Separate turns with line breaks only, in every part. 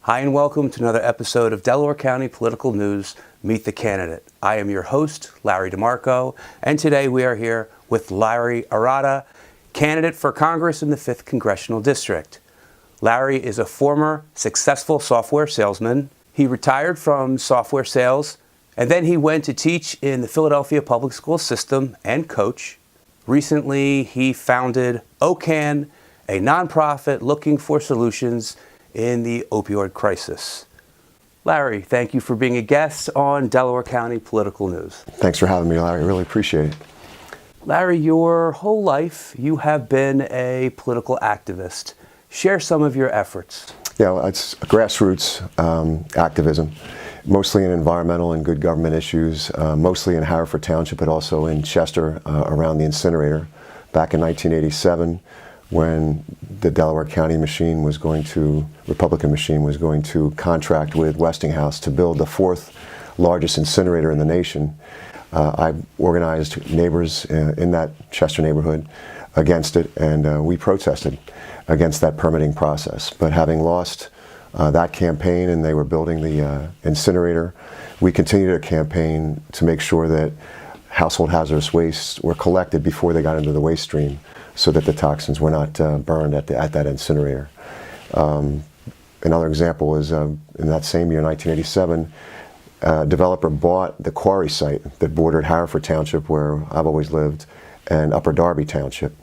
Hi and welcome to another episode of Delaware County Political News, Meet the Candidate. I am your host, Larry DeMarco, and today we are here with Larry Arata, candidate for Congress in the 5th Congressional District. Larry is a former successful software salesman. He retired from software sales, and then he went to teach in the Philadelphia public school system and coach. Recently, he founded OCAN, a nonprofit looking for solutions in the opioid crisis. Larry, thank you for being a guest on Delaware County Political News.
Thanks for having me, Larry. I really appreciate it.
Larry, your whole life you have been a political activist. Share some of your efforts.
Yeah, it's grassroots activism, mostly in environmental and good government issues, mostly in Haverford Township, but also in Chester around the incinerator. Back in 1987, when the Delaware County Republican machine was going to contract with Westinghouse to build the 4th largest incinerator in the nation, I organized neighbors in that Chester neighborhood against it, and we protested against that permitting process. But having lost that campaign and they were building the incinerator, we continued a campaign to make sure that household hazardous wastes were collected before they got into the waste stream, so that the toxins were not burned at that incinerator. Another example is in that same year, 1987, a developer bought the quarry site that bordered Haverford Township, where I've always lived, and Upper Darby Township.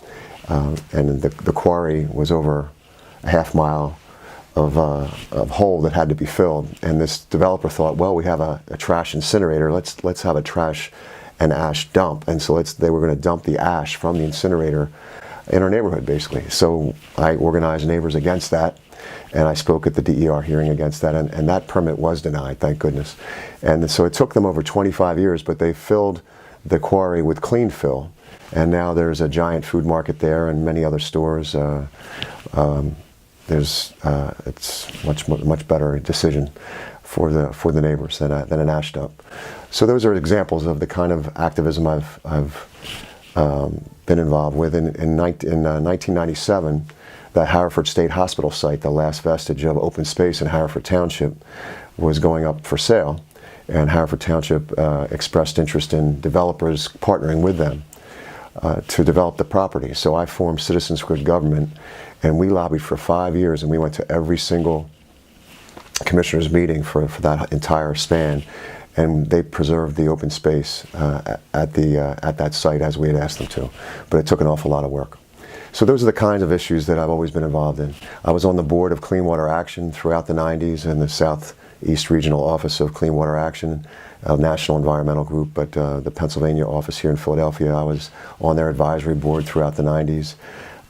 And the quarry was over a half mile of hole that had to be filled. And this developer thought, well, we have a trash incinerator, let's have a trash and ash dump. And so they were going to dump the ash from the incinerator in our neighborhood, basically. So I organized neighbors against that, and I spoke at the DER hearing against that, and that permit was denied, thank goodness. And so it took them over 25 years, but they filled the quarry with clean fill, and now there's a giant food market there and many other stores. It's much better decision for the neighbors than an ash dump. So those are examples of the kind of activism I've been involved with. In 1997, the Haverford State Hospital site, the last vestige of open space in Haverford Township, was going up for sale, and Haverford Township expressed interest in developers partnering with them to develop the property. So I formed Citizens for Good Government, and we lobbied for 5 years, and we went to every single commissioner's meeting for that entire span, and they preserved the open space at that site as we had asked them to. But it took an awful lot of work. So those are the kinds of issues that I've always been involved in. I was on the board of Clean Water Action throughout the 90s in the Southeast Regional Office of Clean Water Action, a national environmental group, but the Pennsylvania office here in Philadelphia, I was on their advisory board throughout the 90s.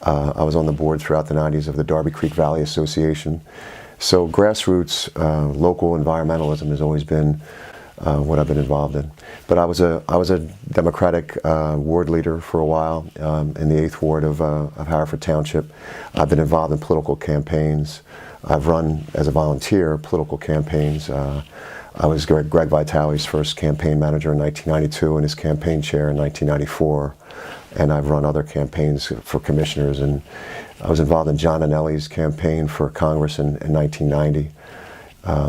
I was on the board throughout the 90s of the Darby Creek Valley Association. So grassroots, local environmentalism has always been what I've been involved in. But I was a Democratic ward leader for a while in the 8th Ward of Haverford Township. I've been involved in political campaigns. I've run as a volunteer political campaigns. I was Greg Vitale's first campaign manager in 1992 and his campaign chair in 1994. And I've run other campaigns for commissioners, and I was involved in John Anelli's campaign for Congress in 1990.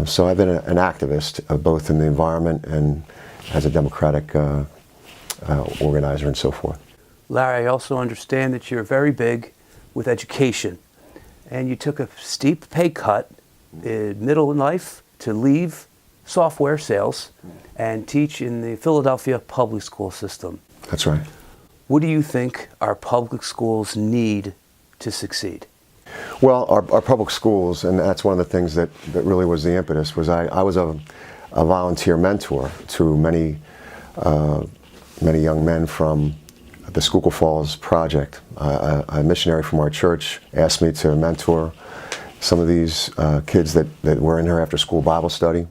So I've been an activist, both in the environment and as a Democratic organizer and so forth.
Larry, I also understand that you're very big with education, and you took a steep pay cut in middle in life to leave software sales and teach in the Philadelphia public school system.
That's right.
What do you think our public schools need to succeed?
Well, our public schools, and that's one of the things that really was the impetus, was I was a volunteer mentor to many young men from the Schuylkill Falls Project. A missionary from our church asked me to mentor some of these kids that were in her after-school Bible study,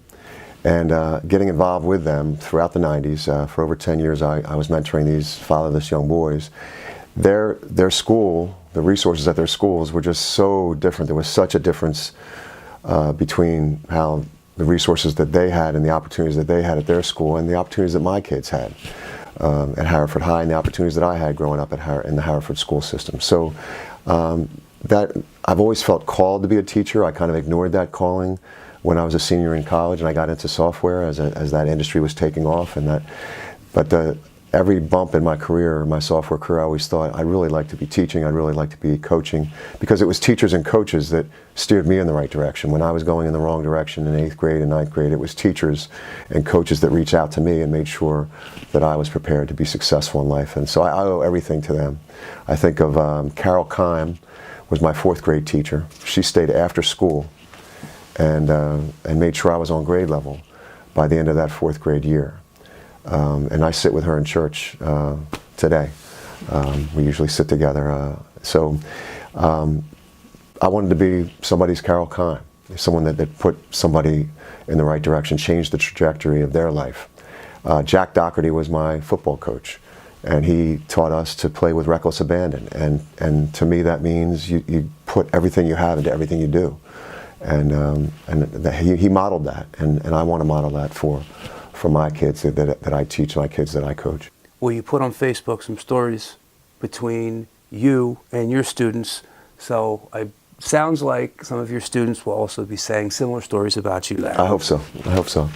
and getting involved with them throughout the 90s. For over 10 years, I was mentoring these fatherless young boys. Their school, the resources at their schools were just so different. There was such a difference between how the resources that they had and the opportunities that they had at their school and the opportunities that my kids had at Haverford High and the opportunities that I had growing up in the Haverford school system. So I've always felt called to be a teacher. I kind of ignored that calling when I was a senior in college, and I got into software as that industry was taking off. But every bump in my career, my software career, I always thought I'd really like to be teaching. I'd really like to be coaching, because it was teachers and coaches that steered me in the right direction. When I was going in the wrong direction in 8th grade and 9th grade, it was teachers and coaches that reached out to me and made sure that I was prepared to be successful in life. And so I owe everything to them. I think of Carol Kime was my 4th grade teacher. She stayed after school and made sure I was on grade level by the end of that 4th grade year. And I sit with her in church today. We usually sit together. I wanted to be somebody's Carol Kime, someone that put somebody in the right direction, changed the trajectory of their life. Jack Doherty was my football coach, and he taught us to play with reckless abandon. And to me, that means you put everything you have into everything you do. And he modeled that, and I want to model that for my kids that I teach, my kids that I coach.
Well, you put on Facebook some stories between you and your students, so it sounds like some of your students will also be saying similar stories about you there.
I hope so. I hope so.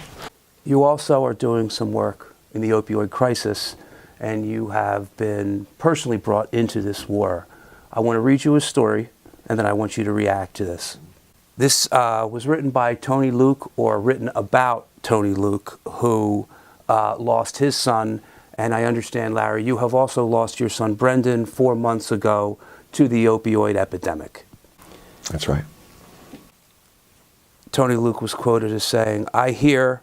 You also are doing some work in the opioid crisis, and you have been personally brought into this war. I want to read you a story, and then I want you to react to this. This was written by Tony Luke, or written about Tony Luke, who lost his son. And I understand, Larry, you have also lost your son, Brendon, 4 months ago to the opioid epidemic.
That's right.
Tony Luke was quoted as saying, "I hear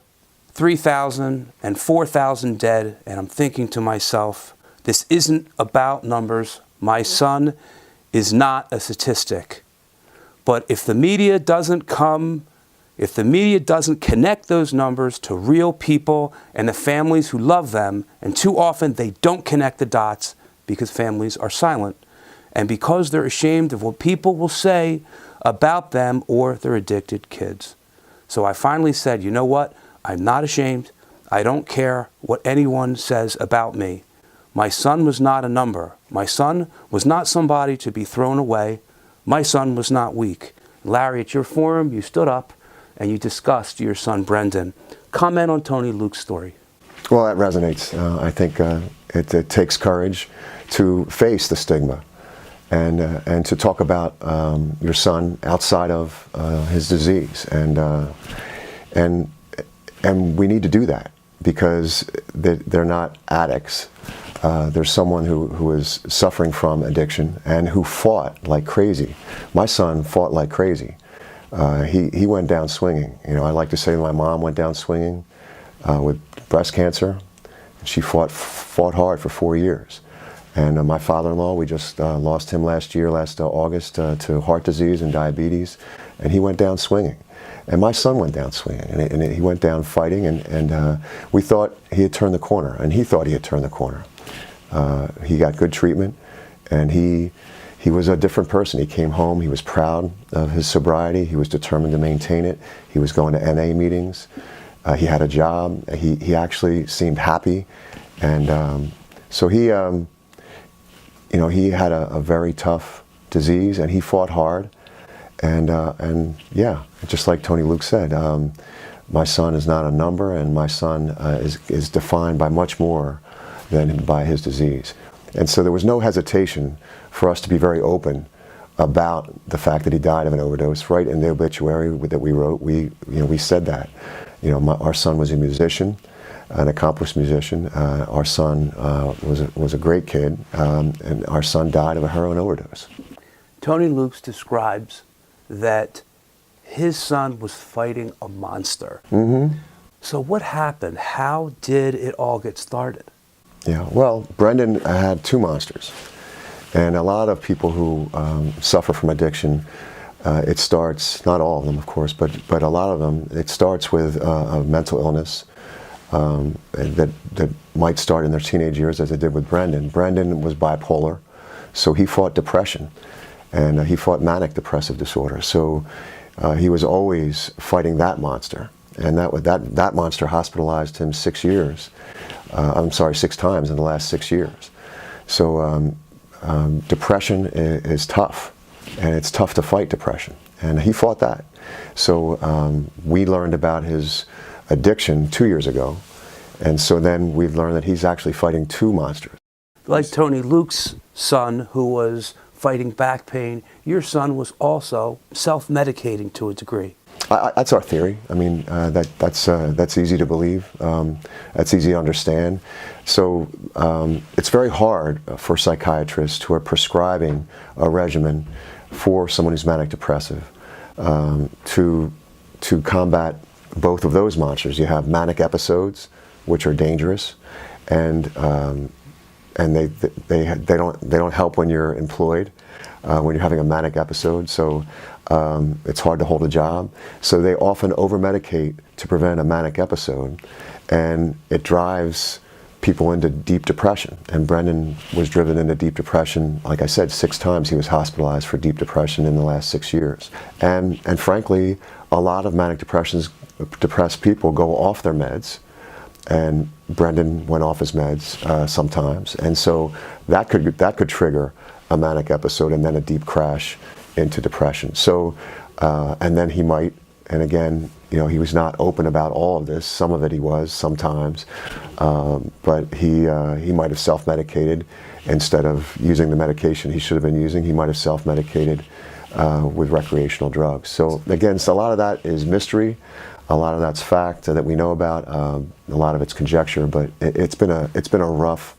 3,000 and 4,000 dead, and I'm thinking to myself, this isn't about numbers. My son is not a statistic. But if the media doesn't connect those numbers to real people and the families who love them, and too often they don't connect the dots because families are silent, and because they're ashamed of what people will say about them or their addicted kids. So I finally said, you know what? I'm not ashamed. I don't care what anyone says about me. My son was not a number. My son was not somebody to be thrown away. My son was not weak." Larry, at your forum, you stood up and you discussed your son, Brendon. Comment on Tony Luke's story.
Well, that resonates. I think it takes courage to face the stigma and to talk about your son outside of his disease. And we need to do that because they're not addicts. There's someone who is suffering from addiction and who fought like crazy. My son fought like crazy. He went down swinging. You know, I like to say my mom went down swinging with breast cancer. She fought hard for 4 years. And my father-in-law, we just lost him last August, to heart disease and diabetes, and he went down swinging. And my son went down swinging, and he went down fighting, and we thought he had turned the corner, and he thought he had turned the corner. He got good treatment, and he was a different person. He came home, he was proud of his sobriety, he was determined to maintain it, he was going to NA meetings, he had a job, he actually seemed happy, and so he had a very tough disease, and he fought hard, and yeah, just like Tony Luke said, my son is not a number, and my son is defined by much more than by his disease. And so there was no hesitation for us to be very open about the fact that he died of an overdose. Right in the obituary that we wrote, we said that. Our son was a musician, an accomplished musician. Our son was a great kid, and our son died of a heroin overdose.
Tony Luke describes that his son was fighting a monster.
Mm-hmm.
So what happened? How did it all get started?
Yeah, well, Brendon had two monsters. And a lot of people who suffer from addiction, it starts, not all of them, of course, but a lot of them, it starts with a mental illness that might start in their teenage years, as it did with Brendon. Brendon was bipolar, so he fought depression, and he fought manic depressive disorder. So he was always fighting that monster, and that monster hospitalized him 6 years. 6 times in the last 6 years. So depression is tough. and it's tough to fight depression. And he fought that. So we learned about his addiction 2 years ago, and so then we've learned that he's actually fighting two monsters.
Like Tony Luke's son, who was fighting back pain, your son was also self-medicating to a degree.
That's our theory. I mean, that's easy to believe. That's easy to understand. So it's very hard for psychiatrists who are prescribing a regimen for someone who's manic depressive to combat both of those monsters. You have manic episodes, which are dangerous, and they don't help when you're employed, when you're having a manic episode. So it's hard to hold a job. So they often over-medicate to prevent a manic episode, and it drives people into deep depression. And Brendon was driven into deep depression. Like I said, 6 times he was hospitalized for deep depression in the last 6 years. And frankly, a lot of manic depressed people go off their meds, and Brendon went off his meds sometimes. And so that could trigger a manic episode and then a deep crash into depression. So, and then he might, and again, you know, he was not open about all of this. Some of it he was sometimes, but he might have self-medicated instead of using the medication he should have been using. He might have self-medicated with recreational drugs. So again, so a lot of that is mystery. A lot of that's fact that we know about. A lot of it's conjecture, but it's been a rough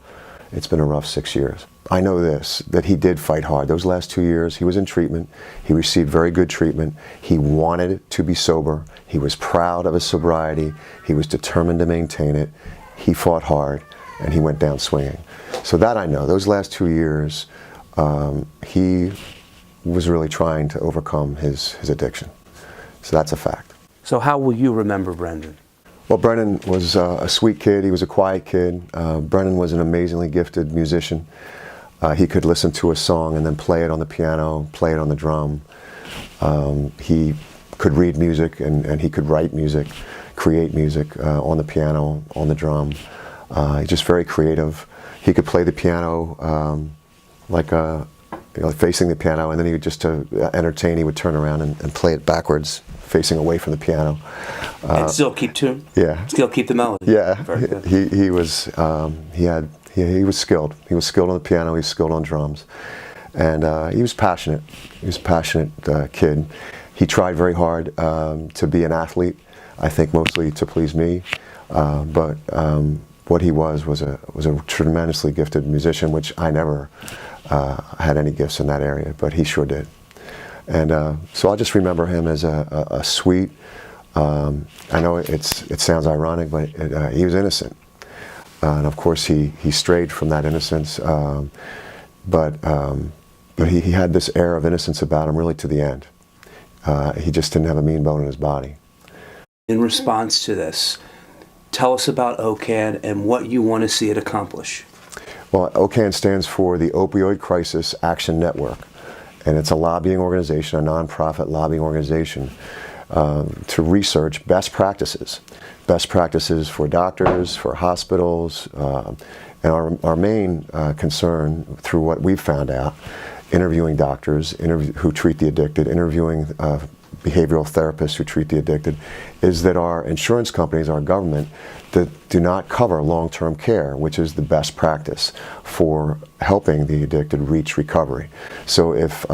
6 years. I know this, that he did fight hard. Those last 2 years, he was in treatment. He received very good treatment. He wanted to be sober. He was proud of his sobriety. He was determined to maintain it. He fought hard, and he went down swinging. So that I know. Those last 2 years, he was really trying to overcome his addiction. So that's a fact.
So how will you remember Brendon?
Well, Brendon was a sweet kid. He was a quiet kid. Brendon was an amazingly gifted musician. He could listen to a song and then play it on the piano, play it on the drum. He could read music, and he could write music, create music on the piano, on the drum. He's just very creative. He could play the piano facing the piano, and then he would just to entertain, he would turn around and play it backwards, facing away from the piano.
And still keep tune?
Yeah.
Still keep the melody?
Yeah.
Very good.
He was skilled. He was skilled on the piano, he was skilled on drums. And he was passionate. He was a passionate kid. He tried very hard to be an athlete, I think mostly to please me. But what he was a tremendously gifted musician, which I never had any gifts in that area, but he sure did. And so I'll just remember him as a sweet, I know it sounds ironic, but he was innocent. And of course he strayed from that innocence, but he had this air of innocence about him really to the end. He just didn't have a mean bone in his body.
In response to this, tell us about OCAN and what you want to see it accomplish.
Well, OCAN stands for the Opioid Crisis Action Network, and it's a lobbying organization, a nonprofit lobbying organization to research best practices for doctors, for hospitals, and our main concern through what we've found out, interviewing doctors who treat the addicted, interviewing behavioral therapists who treat the addicted, is that our insurance companies, our government, that do not cover long-term care, which is the best practice for helping the addicted reach recovery. So if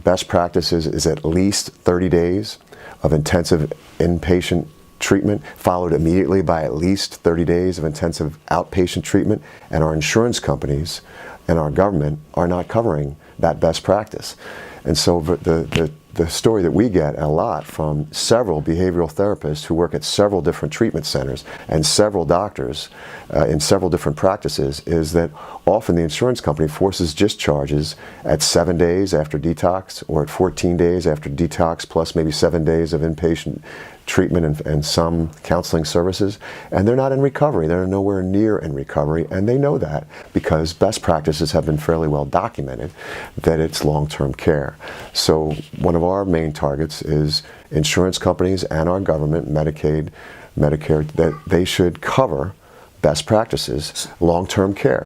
best practices is at least 30 days of intensive inpatient treatment, followed immediately by at least 30 days of intensive outpatient treatment, and our insurance companies and our government are not covering that best practice. And so the story that we get a lot from several behavioral therapists who work at several different treatment centers and several doctors in several different practices is that often the insurance company forces discharges at 7 days after detox, or at 14 days after detox, plus maybe 7 days of inpatient treatment and some counseling services, and they're not in recovery. They're nowhere near in recovery, and they know that because best practices have been fairly well documented that it's long-term care. So one of our main targets is insurance companies and our government, Medicaid, Medicare, that they should cover best practices, long-term care.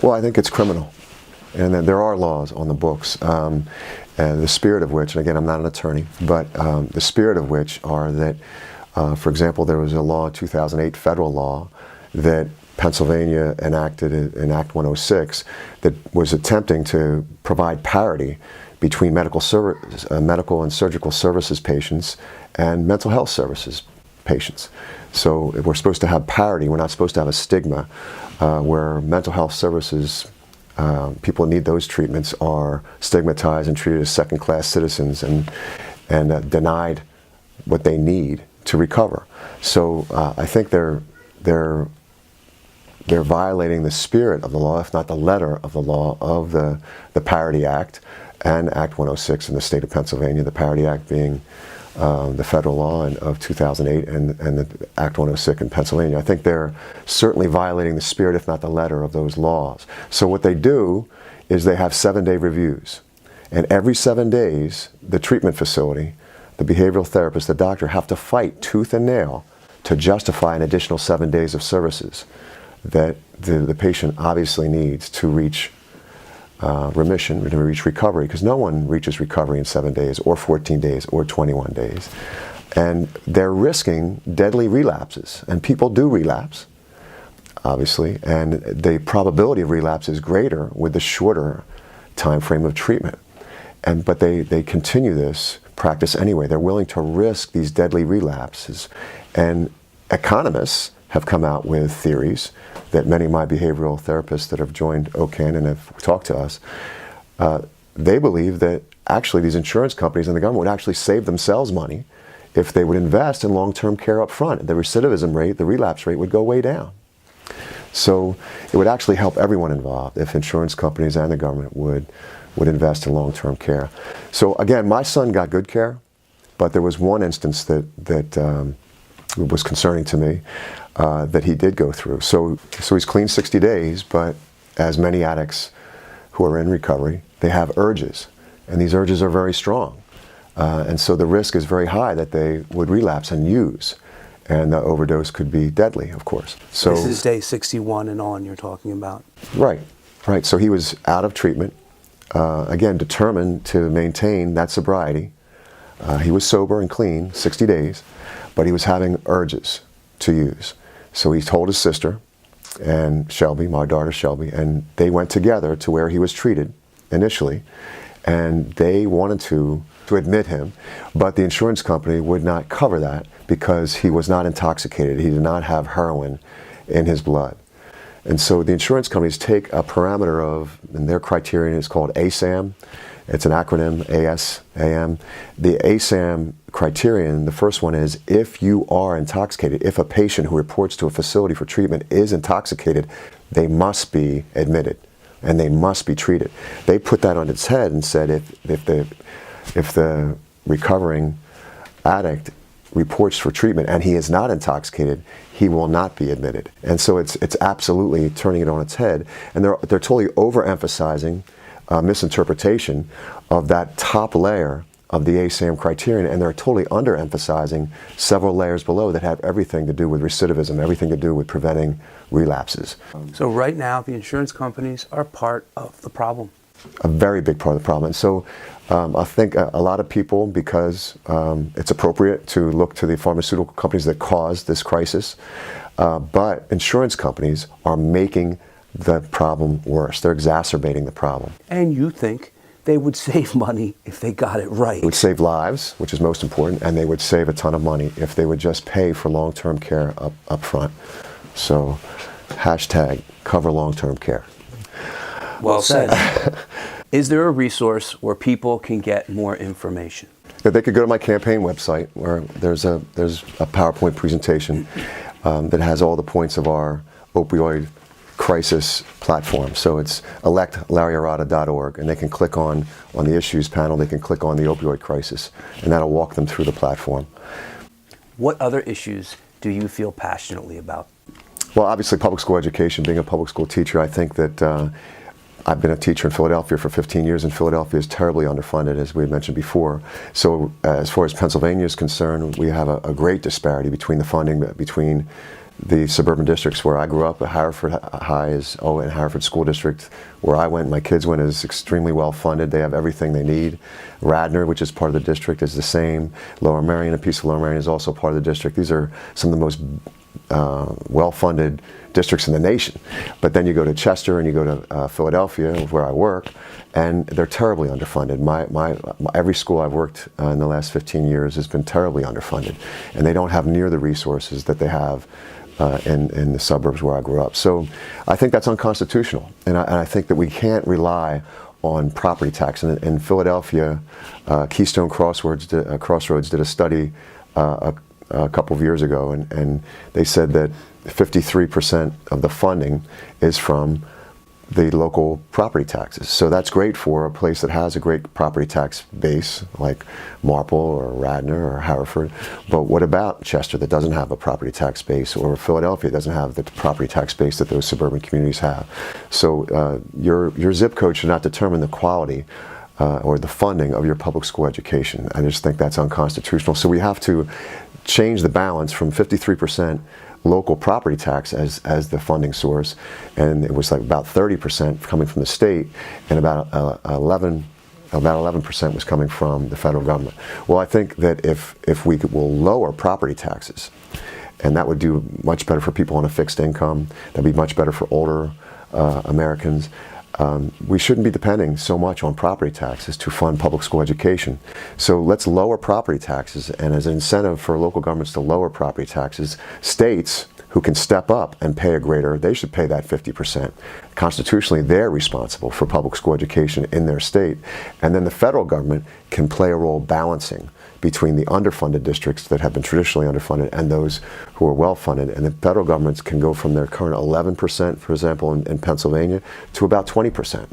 Well, I think it's criminal. And then there are laws on the books, and the spirit of which, and again, I'm not an attorney, but the spirit of which are that, for example, there was a law, 2008 federal law, that Pennsylvania enacted in Act 106 that was attempting to provide parity between medical and surgical services patients and mental health services patients. So if we're supposed to have parity, we're not supposed to have a stigma where mental health services, people who need those treatments are stigmatized and treated as second-class citizens and denied what they need to recover. So I think they're violating the spirit of the law, if not the letter of the law, of the Parity Act and Act 106 in the state of Pennsylvania, the Parity Act being the federal law of 2008 and the Act 106 in Pennsylvania. I think they're certainly violating the spirit, if not the letter, of those laws. So what they do is they have 7-day reviews. And every 7 days, the treatment facility, the behavioral therapist, the doctor have to fight tooth and nail to justify an additional 7 days of services that the patient obviously needs to reach remission, to reach recovery, because no one reaches recovery in 7 days or 14 days or 21 days. And they're risking deadly relapses, and people do relapse, obviously, and the probability of relapse is greater with the shorter time frame of treatment. But they continue this practice anyway. They're willing to risk these deadly relapses. And economists have come out with theories that many of my behavioral therapists that have joined OCAN and have talked to us, they believe that actually these insurance companies and the government would actually save themselves money if they would invest in long-term care up front. The recidivism rate, the relapse rate would go way down. So it would actually help everyone involved if insurance companies and the government would invest in long-term care. So again, my son got good care, but there was one instance that was concerning to me that he did go through. So he's clean 60 days, but as many addicts who are in recovery, they have urges, and these urges are very strong. And so the risk is very high that they would relapse and use, and the overdose could be deadly, of course. So
this is day 61 and on you're talking about.
Right. So he was out of treatment, again, determined to maintain that sobriety. He was sober and clean 60 days, but he was having urges to use. So he told his sister and Shelby, my daughter Shelby, and they went together to where he was treated initially, and they wanted to admit him, but the insurance company would not cover that because he was not intoxicated. He did not have heroin in his blood. And so the insurance companies take a parameter of, and their criterion is called ASAM. It's an acronym, ASAM. The ASAM criterion, the first one is if you are intoxicated, if a patient who reports to a facility for treatment is intoxicated, they must be admitted and they must be treated. They put that on its head and said if the recovering addict reports for treatment and he is not intoxicated, he will not be admitted. And so it's absolutely turning it on its head, and they're totally overemphasizing misinterpretation of that top layer of the ASAM criterion, and they're totally underemphasizing several layers below that have everything to do with recidivism, everything to do with preventing relapses.
So right now the insurance companies are part of the problem.
A very big part of the problem. And so I think a lot of people, because it's appropriate to look to the pharmaceutical companies that caused this crisis, but insurance companies are making the problem worse. They're exacerbating the problem.
And you think they would save money if they got it right.
It would save lives, which is most important, and they would save a ton of money if they would just pay for long-term care up front. So hashtag cover long-term care.
Well said. Is there a resource where people can get more information?
They could go to my campaign website where there's a PowerPoint presentation that has all the points of our opioid crisis platform. So it's electlarryarata.org, and they can click on the issues panel, they can click on the opioid crisis, and that'll walk them through the platform.
What other issues do you feel passionately about?
Well, obviously public school education. Being a public school teacher, I think that I've been a teacher in Philadelphia for 15 years, and Philadelphia is terribly underfunded, as we had mentioned before. So as far as Pennsylvania is concerned, we have a great disparity between the funding between the suburban districts where I grew up. Haverford High and Haverford School District, where I went, my kids went, is extremely well funded. They have everything they need. Radnor, which is part of the district, is the same. Lower Merion, a piece of Lower Merion, is also part of the district. These are some of the most well-funded districts in the nation. But then you go to Chester and you go to Philadelphia, where I work, and they're terribly underfunded. Every school I've worked in the last 15 years has been terribly underfunded, and they don't have near the resources that they have in the suburbs where I grew up. So I think that's unconstitutional, and I think that we can't rely on property tax. And in Philadelphia, Keystone Crossroads did a study a couple of years ago, and they said that 53% of the funding is from the local property taxes. So that's great for a place that has a great property tax base, like Marple or Radnor or Haverford. But what about Chester, that doesn't have a property tax base, or Philadelphia doesn't have the property tax base that those suburban communities have? So your zip code should not determine the quality or the funding of your public school education. I just think that's unconstitutional. So we have to change the balance from 53% local property tax as the funding source, and it was like about 30% coming from the state, and about 11% was coming from the federal government. Well, I think that if we will lower property taxes, and that would do much better for people on a fixed income, that'd be much better for older Americans. We shouldn't be depending so much on property taxes to fund public school education. So let's lower property taxes, and as an incentive for local governments to lower property taxes, states who can step up and pay they should pay that 50%. Constitutionally, they're responsible for public school education in their state, and then the federal government can play a role balancing between the underfunded districts that have been traditionally underfunded and those who are well funded. And the federal governments can go from their current 11%, for example, in Pennsylvania, to about 20%.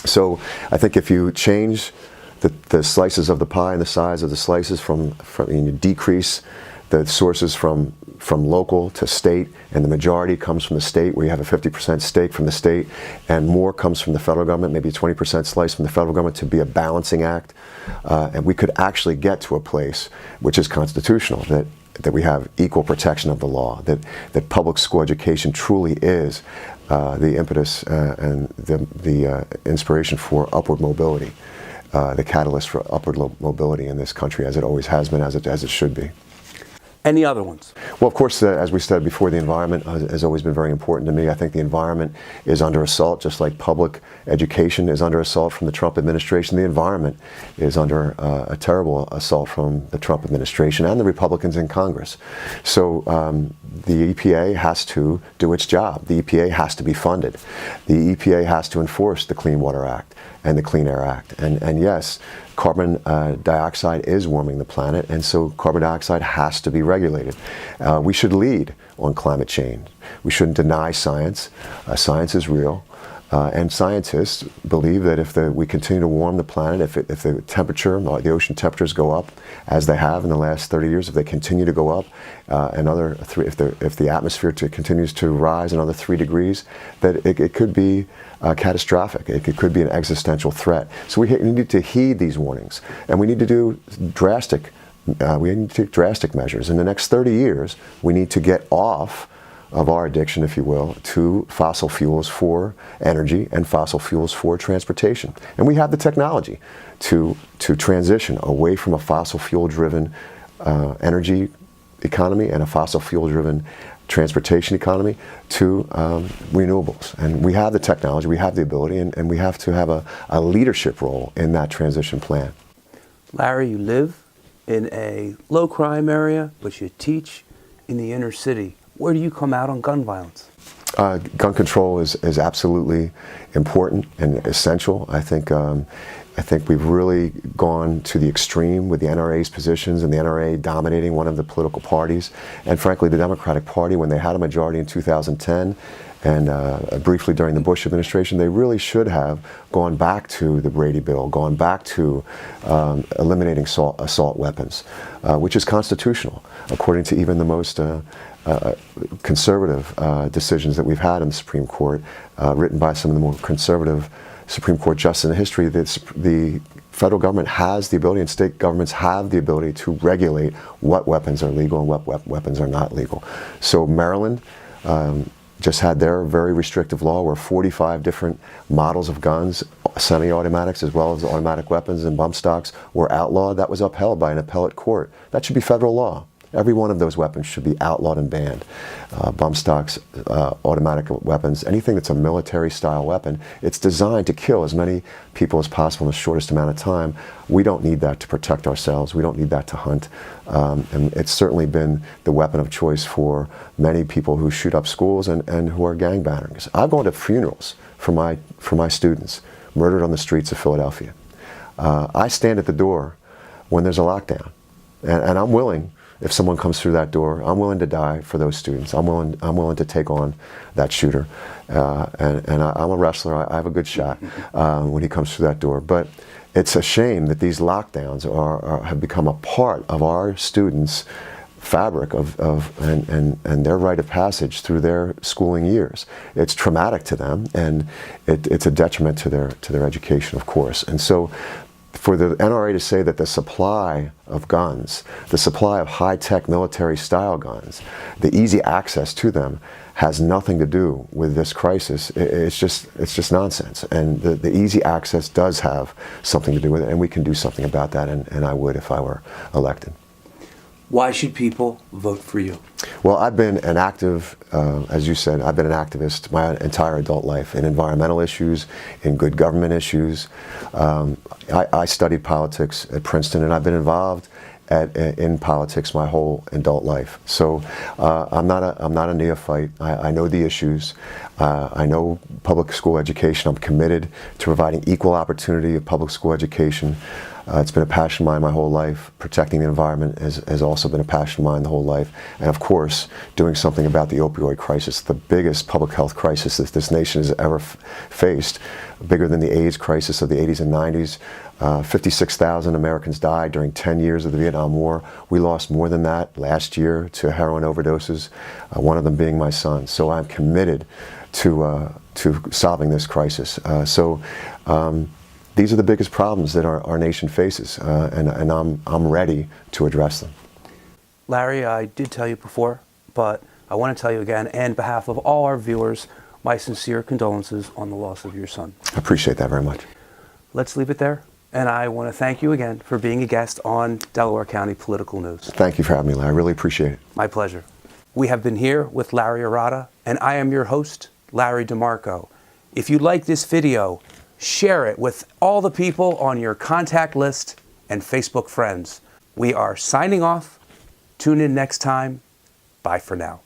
So I think if you change the slices of the pie and the size of the slices and you decrease the sources from local to state, and the majority comes from the state, where you have a 50% stake from the state, and more comes from the federal government, maybe a 20% slice from the federal government, to be a balancing act. And we could actually get to a place which is constitutional, that we have equal protection of the law, that public school education truly is the impetus and the inspiration for upward mobility, the catalyst for upward mobility in this country, as it always has been, as it should be.
Any other ones?
Well, of course, as we said before, the environment has always been very important to me. I think the environment is under assault, just like public education is under assault from the Trump administration. The environment is under a terrible assault from the Trump administration and the Republicans in Congress. So the EPA has to do its job. The EPA has to be funded. The EPA has to enforce the Clean Water Act and the Clean Air Act. And yes, carbon dioxide is warming the planet, and so carbon dioxide has to be regulated. We should lead on climate change. We shouldn't deny science. Science is real. And scientists believe that if we continue to warm the planet, if the temperature, the ocean temperatures go up, as they have in the last 30 years, if they continue to go up if the atmosphere continues to rise another 3 degrees, that it could be catastrophic. It could be an existential threat. So we need to heed these warnings, and we need to do drastic measures. In the next 30 years, we need to get off of our addiction, if you will, to fossil fuels for energy and fossil fuels for transportation. And we have the technology to transition away from a fossil fuel-driven energy economy and a fossil fuel-driven transportation economy to renewables. And we have the technology, we have the ability, and we have to have a leadership role in that transition plan.
Larry, you live in a low-crime area, but you teach in the inner city. Where do you come out on gun violence?
Gun control is absolutely important and essential. I think we've really gone to the extreme with the NRA's positions, and the NRA dominating one of the political parties, and frankly the Democratic Party, when they had a majority in 2010 and briefly during the Bush administration. They really should have gone back to the Brady Bill, gone back to eliminating assault weapons, which is constitutional according to even the most conservative decisions that we've had in the Supreme Court, written by some of the more conservative Supreme Court justices in history. The federal government has the ability and state governments have the ability to regulate what weapons are legal and what weapons are not legal. So Maryland just had their very restrictive law where 45 different models of guns, semi-automatics as well as automatic weapons and bump stocks were outlawed. That was upheld by an appellate court. That should be federal law. Every one of those weapons should be outlawed and banned. Bump stocks, automatic weapons, anything that's a military-style weapon, it's designed to kill as many people as possible in the shortest amount of time. We don't need that to protect ourselves. We don't need that to hunt. And it's certainly been the weapon of choice for many people who shoot up schools and who are gangbangers. I've gone to funerals for my students murdered on the streets of Philadelphia. I stand at the door when there's a lockdown, and I'm willing. If someone comes through that door, I'm willing to die for those students. I'm willing to take on that shooter. And I'm a wrestler. I have a good shot when he comes through that door. But it's a shame that these lockdowns have become a part of our students' fabric and their rite of passage through their schooling years. It's traumatic to them, and it's a detriment to their education, of course. And so, for the NRA to say that the supply of guns, the supply of high-tech military-style guns, the easy access to them has nothing to do with this crisis, it's just nonsense. And the easy access does have something to do with it, and we can do something about that, and I would if I were elected.
Why should people vote for you?
Well, I've been an active, as you said, I've been an activist my entire adult life in environmental issues, in good government issues. I studied politics at Princeton, and I've been involved in politics my whole adult life. So I'm not a neophyte. I know the issues. I know public school education. I'm committed to providing equal opportunity of public school education. It's been a passion of mine my whole life. Protecting the environment has also been a passion of mine the whole life. And of course, doing something about the opioid crisis, the biggest public health crisis that this nation has ever faced, bigger than the AIDS crisis of the 80s and 90s. 56,000 Americans died during 10 years of the Vietnam War. We lost more than that last year to heroin overdoses, one of them being my son. So I'm committed to solving this crisis. These are the biggest problems that our nation faces, and I'm ready to address them.
Larry, I did tell you before, but I want to tell you again, and on behalf of all our viewers, my sincere condolences on the loss of your son.
I appreciate that very much.
Let's leave it there, and I want to thank you again for being a guest on Delaware County Political News.
Thank you for having me, Larry. I really appreciate it.
My pleasure. We have been here with Larry Arata, and I am your host, Larry DeMarco. If you like this video, share it with all the people on your contact list and Facebook friends. We are signing off. Tune in next time. Bye for now.